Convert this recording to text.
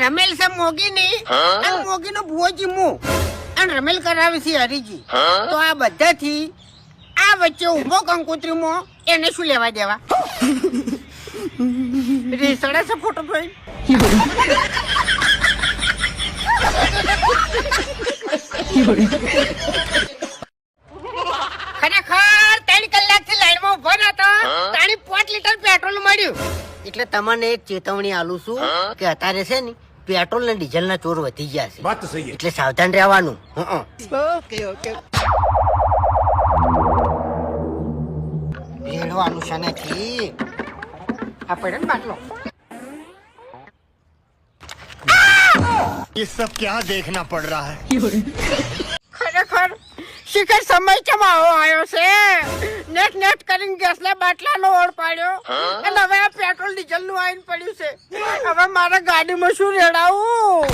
રમેલ છે મોગી ની અને મોગી નો ભુવોજી હું અને રમેલ કરાવે છે હરીજી. તો આ બધાથી આ વચ્ચે ઉભો કંકોત્રીમાં એને શું લેવા દેવા? રેસડા છે ફોટો ભાઈ. ખરેખર 3 કલાકથી લાઈનમાં ઉભો નતો, 5 લીટર પેટ્રોલ મળ્યું. એટલે તમને એક ચેતવણી આલું છું કે અત્યારે છે ને પેટ્રોલ ને ડીઝલ ના ચોર વધી ગયા છે. વાત સહી. એટલે સાવધાન રહેવાનું. ભેળવાનું છે નથી આ પડે ને બાટલો. ये सब क्या देखना पड़ रहा है? ખરેખર શિખર સમય ચમાવો આવ્યો છે. નેટ કરીને ગેસના બાટલાનો ઓળ પાડ્યો અને હવે આ પેટ્રોલ ડીઝલ નું આઈન પડ્યું છે. હવે મારા ગાડીમાં શું રેડાવું?